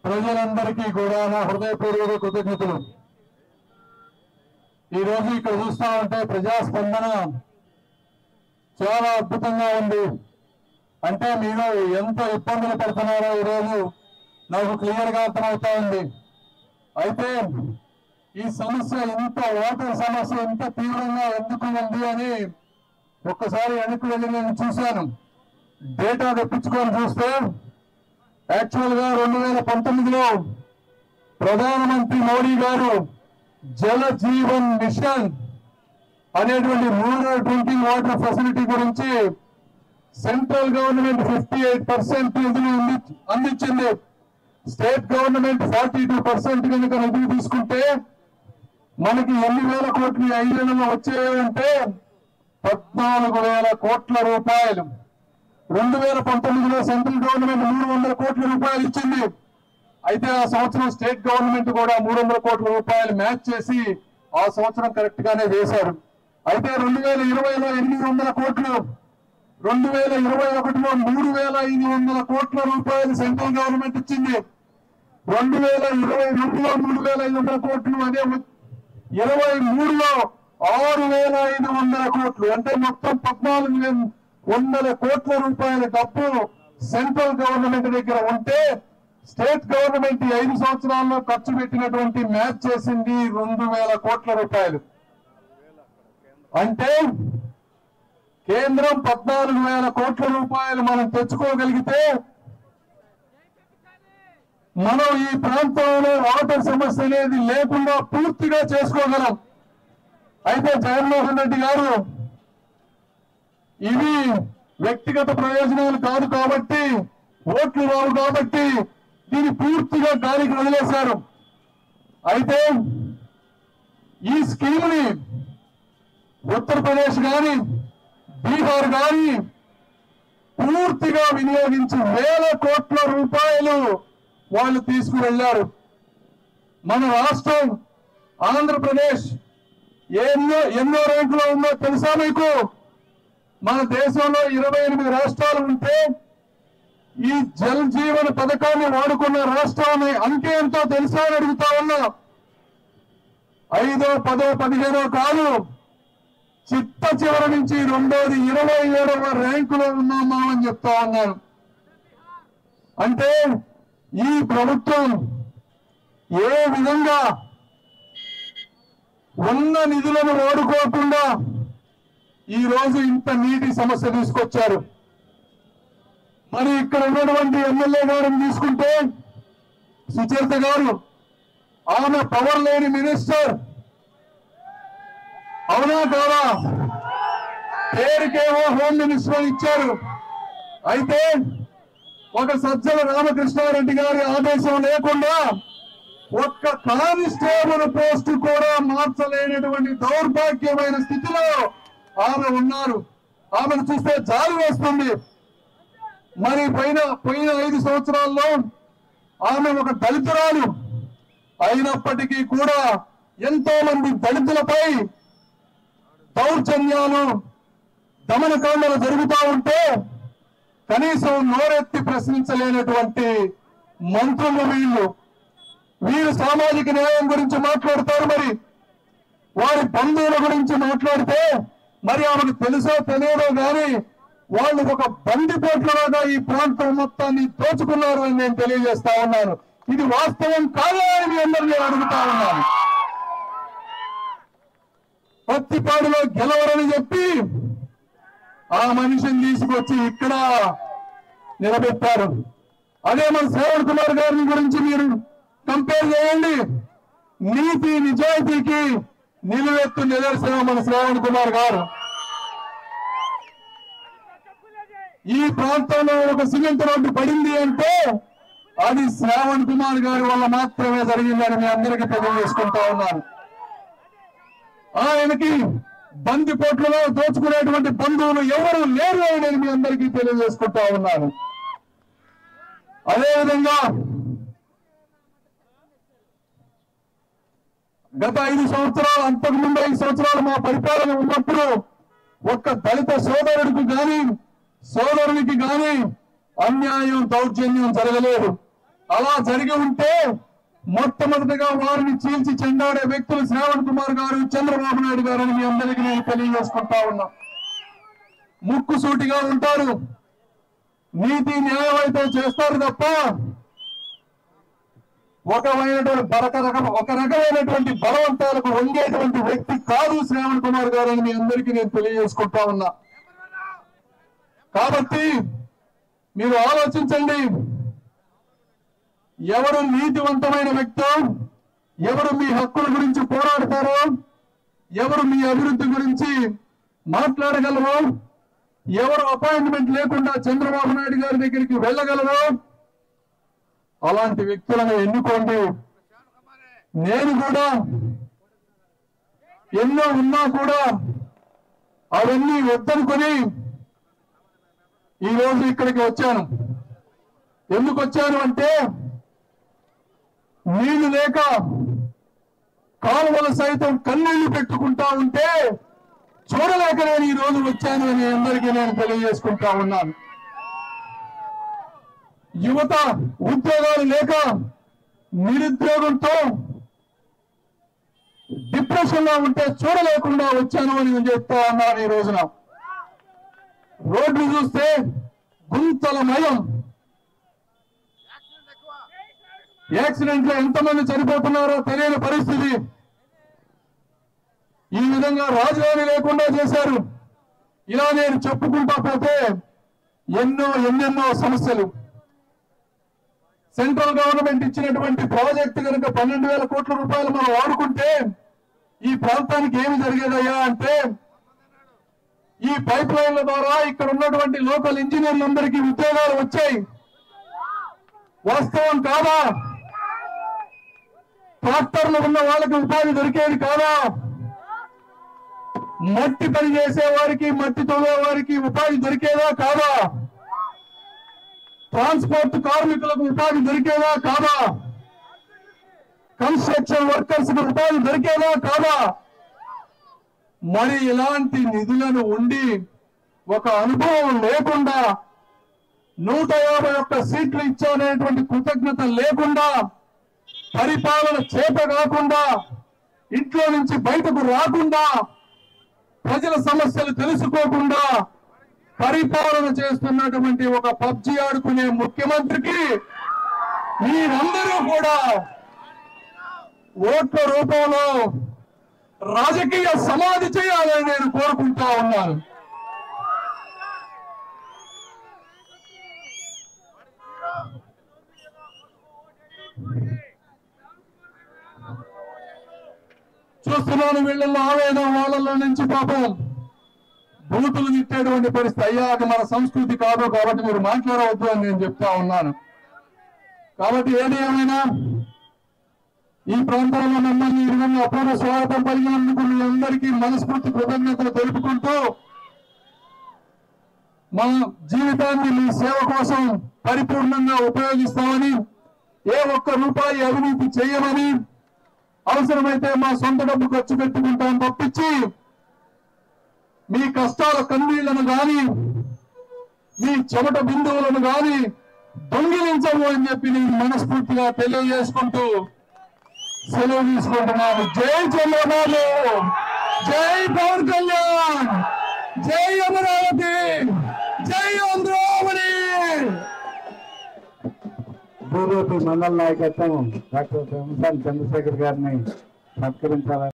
ప్రజలందరికీ కూడా నా హృదయపూర్వక కృతజ్ఞతలు. ఈ రోజు ఇక్కడ చూస్తా ఉంటే ప్రజాస్పందన చాలా అద్భుతంగా ఉంది. అంటే మీరు ఎంత ఇబ్బందులు పడుతున్నారో ఈరోజు నాకు క్లియర్ గా అర్థమవుతా ఉంది. అయితే ఈ సమస్య ఇంత ఓటర్ సమస్య ఇంత తీవ్రంగా ఎందుకు ఉంది అని ఒక్కసారి వెనక్కి వెళ్ళి నేను చూశాను. డేటా తెప్పించుకొని చూస్తే యాక్చువల్ గా 2019లో ప్రధానమంత్రి మోడీ గారు జల జీవన్ మిషన్ అనేటువంటి రూరల్ డ్రింకింగ్ వాటర్ ఫెసిలిటీ గురించి సెంట్రల్ గవర్నమెంట్ 58% నిధులు అందించింది. స్టేట్ గవర్నమెంట్ 42% కనుక నిధులు తీసుకుంటే మనకి ఎన్ని వేల కోట్లు 5 నెలల్లో వచ్చాయంటే 14,000 కోట్ల రూపాయలు. 2019లో సెంట్రల్ గవర్నమెంట్ 300 కోట్ల రూపాయలు ఇచ్చింది. అయితే ఆ సంవత్సరం స్టేట్ గవర్నమెంట్ కూడా 300 కోట్ల రూపాయలు మ్యాచ్ చేసి ఆ సంవత్సరం కరెక్ట్ గానే వేశారు. అయితే 2020లో 800 కోట్లు, 2021లో 3,500 కోట్ల రూపాయలు సెంట్రల్ గవర్నమెంట్ ఇచ్చింది. 2022లో 3,500 కోట్లు, అదే 23లో 6,500 కోట్లు, అంటే మొత్తం 1,400 కోట్ల రూపాయల డబ్బు సెంట్రల్ గవర్నమెంట్ దగ్గర ఉంటే స్టేట్ గవర్నమెంట్ 5 సంవత్సరాల్లో ఖర్చు పెట్టినటువంటి మ్యాచ్ చేసింది 2,000 కోట్ల రూపాయలు. అంటే కేంద్రం 14,000 కోట్ల రూపాయలు మనం తెచ్చుకోగలిగితే మనం ఈ ప్రాంతంలో వాటర్ సమస్య అనేది లేకుండా పూర్తిగా చేసుకోగలం. అయితే జగన్మోహన్ రెడ్డి గారు ఇవి వ్యక్తిగత ప్రయోజనాలు కాదు కాబట్టి, ఓట్లు రావు కాబట్టి దీన్ని పూర్తిగా గాలికి వదిలేశారు. అయితే ఈ స్కీమ్ ని ఉత్తరప్రదేశ్ కానీ బీహార్ కానీ పూర్తిగా వినియోగించి 1,000 కోట్ల రూపాయలు వాళ్ళు తీసుకువెళ్లారు. మన రాష్ట్రం ఆంధ్రప్రదేశ్ ఎన్నో ర్యాంకులో ఉందో తెలుసా మీకు? మన దేశంలో 28 రాష్ట్రాలు ఉంటే ఈ జల్ జీవన పథకాన్ని వాడుకున్న రాష్ట్రాన్ని అంకే ఎంతో తెలుసా అని అడుగుతా ఉన్నా. 5వ 10వ 15వ కాదు, చిట్ట చివరి నుంచి 27వ ర్యాంకులో ఉన్నామా అని చెప్తా ఉన్నాను. అంటే ఈ ప్రభుత్వం ఏ విధంగా ఉన్న నిధులను వాడుకోకుండా ఈ రోజు ఇంత నీటి సమస్య తీసుకొచ్చారు. మరి ఇక్కడ ఉన్నటువంటి ఎమ్మెల్యే గారిని తీసుకుంటే సుచరిత గారు, ఆమె పవర్ లేని మినిస్టర్, అవునా కాదా? పేరుకేమో హోమ్ మినిస్టర్ ఇచ్చారు. అయితే ఒక సజ్జల రామకృష్ణారెడ్డి గారి ఆదేశం లేకుండా ఒక్క కానిస్టేబుల్ పోస్టు కూడా మార్చలేనటువంటి దౌర్భాగ్యమైన స్థితిలో ఆమె ఉన్నారు. ఆమెను చూస్తే జాలి వేస్తుంది. మరి పోయిన 5 సంవత్సరాల్లో ఆమె ఒక దళితురాలు అయినప్పటికీ కూడా ఎంతో మంది దళితులపై దౌర్జన్యాలు, దమనకాండలు జరుగుతూ ఉంటే కనీసం నోరెత్తి ప్రశ్నించలేనటువంటి మంత్రులు వీరు సామాజిక న్యాయం గురించి మాట్లాడతారు. మరి వారి బంధువుల గురించి మాట్లాడితే మరి ఆమెకు తెలుసో తెలియదో గాని వాళ్ళు ఒక బందిపోట్లలాగా ఈ ప్రాంతం మొత్తాన్ని దోచుకున్నారు అని నేను తెలియజేస్తా ఉన్నాను. ఇది వాస్తవం కాదా అని మీ అందరినీ అడుగుతా ఉన్నాను. పత్తిపాడులో గెలవరని చెప్పి ఆ మనిషిని తీసుకొచ్చి ఇక్కడ నిలబెట్టారు. అదే మన శ్రావణ్ కుమార్ గారిని గురించి మీరు కంపేర్ చేయండి. నీతి నిజాయితీకి నిలువెత్తు నిదర్శనం మన శ్రావణ్ కుమార్ గారు. ఈ ప్రాంతంలో ఒక సిమెంట్ రోడ్డు పడింది అంటే అది శ్రావణ్ కుమార్ గారి వల్ల మాత్రమే జరిగిందని మీ అందరికీ తెలియజేసుకుంటా ఉన్నాను. ఆయనకి బందిపోట్లలో దోచుకునేటువంటి బంధువులు ఎవరు లేరు అని నేను మీ అందరికీ తెలియజేసుకుంటా ఉన్నాను. అదేవిధంగా గత 5 సంవత్సరాలు, అంతకుముందు 5 సంవత్సరాలు మా పరిపాలన ఉన్నప్పుడు ఒక్క దళిత సోదరుడికి కానీ సోదరునికి కానీ అన్యాయం, దౌర్జన్యం జరగలేదు. అలా జరిగి ఉంటే మొట్టమొదటిగా వారిని చీల్చి చెండాడే వ్యక్తులు శ్రావణ్ కుమార్ గారు, చంద్రబాబు నాయుడు గారు అని మీ అందరికీ నేను తెలియజేసుకుంటా ఉన్నా. ముక్కుసూటిగా ఉంటారు, నీతి న్యాయం అయితే చేస్తారు తప్ప ఒక రకమైనటువంటి బలవంతాలకు వంగేటువంటి వ్యక్తి కాదు శ్రావణ్ కుమార్ గారు అని మీ అందరికీ నేను తెలియజేసుకుంటా ఉన్నా. కాబట్టి మీరు ఆలోచించండి, ఎవరు నీతివంతమైన వ్యక్తో, ఎవరు మీ హక్కుల గురించి పోరాడతారో, ఎవరు మీ అభివృద్ధి గురించి మాట్లాడగలరో, ఎవరు అపాయింట్మెంట్ లేకుండా చంద్రబాబు నాయుడు గారి దగ్గరికి వెళ్ళగలరో అలాంటి వ్యక్తులను ఎన్నుకోండి. నేను కూడా ఎన్నో ఉన్నా కూడా అవన్నీ వద్దనుకొని ఈరోజు ఇక్కడికి వచ్చాను. ఎందుకు వచ్చాను అంటే నీళ్లు లేక కాలువలు సైతం కన్నీళ్లు పెట్టుకుంటా ఉంటే చూడలేక నేను ఈ రోజు వచ్చాను అని అందరికీ నేను తెలియజేసుకుంటా ఉన్నాను. యువత ఉద్యోగాలు లేక నిరుద్యోగంతో డిప్రెషన్ లో ఉంటే చూడలేకుండా వచ్చాను అని నేను చెప్తా ఉన్నాను. ఈ రోజున రోడ్లు చూస్తే గుంతలమయం, యాక్సిడెంట్ లో ఎంతమంది చనిపోతున్నారో తెలియని పరిస్థితి. ఈ విధంగా రాజధాని లేకుండా చేశారు. ఇలా నేను చెప్పుకుంటా పోతే ఎన్నెన్నో సమస్యలు. సెంట్రల్ గవర్నమెంట్ ఇచ్చినటువంటి ప్రాజెక్టు కనుక 12,000 కోట్ల రూపాయలు మనం వాడుకుంటే ఈ ప్రాంతానికి ఏమి జరిగేదయ్యా అంటే, ఈ పైప్ లైన్ల ద్వారా ఇక్కడ ఉన్నటువంటి లోకల్ ఇంజనీర్లందరికీ ఉద్యోగాలు వచ్చాయి. వాస్తవం కాదా? ట్రాక్టర్లు ఉన్న వాళ్ళకి ఉపాధి దొరికేది కాదా? మట్టి పని చేసే వారికి, మట్టి తవ్వే వారికి ఉపాధి దొరికేదా కాదా? ట్రాన్స్పోర్ట్ కార్మికులకు ఉపాధి దొరికేదా కాదా? కన్స్ట్రక్షన్ వర్కర్స్ కు ఉపాధి దొరికేదా కాదా? మరి ఇలాంటి నిధులను ఉండి ఒక అనుభవం లేకుండా 151 సీట్లు ఇచ్చానేటువంటి కృతజ్ఞత లేకుండా, పరిపాలన చేత కాకుండా, ఇంట్లో నుంచి బయటకు రాకుండా, ప్రజల సమస్యలు తెలుసుకోకుండా పరిపాలన చేస్తున్నటువంటి ఒక పబ్జి ఆడుకునే ముఖ్యమంత్రికి మీరందరూ కూడా ఓట్ల రూపంలో రాజకీయ సమాధి చేయాలని నేను కోరుకుంటా ఉన్నాను. చూస్తున్నాను వీళ్ళల్లో ఆవేదన, వాళ్ళలో నుంచి పాపం బూతులు తిట్టేటువంటి పరిస్థితి. అయ్యా అది మన సంస్కృతి కాదు, కాబట్టి మీరు మాట్లాడవద్దు అని నేను చెప్తా ఉన్నాను. కాబట్టి ఏది ఏమైనా ఈ ప్రాంతంలో మమ్మల్ని ఈ విధంగా అపూర్వ స్వాగతం పలికినందుకు మీ అందరికీ మనస్ఫూర్తి కృతజ్ఞతలు తెలుపుకుంటూ, మన జీవితాన్ని మీ సేవ కోసం పరిపూర్ణంగా ఉపయోగిస్తామని, ఏ ఒక్క రూపాయి అవినీతి చేయమని, అవసరమైతే మా సొంత డబ్బు ఖర్చు పెట్టుకుంటాం తప్పించి మీ కష్టాల కన్నీళ్లను గాని, మీ చెమట బిందువులను గాని దొంగిలించము అని చెప్పి నేను మనస్ఫూర్తిగా తెలియజేసుకుంటూ సెలవు తీసుకుంటున్నాను. జై చంద్రబాబు, జై పవన్ కళ్యాణ్, జై అమరావతి, జై ఆంధ్రావళి. బీజేపీ మండల నాయకత్వం డాక్టర్ చంద్రశేఖర్ గారిని సత్కరించాలని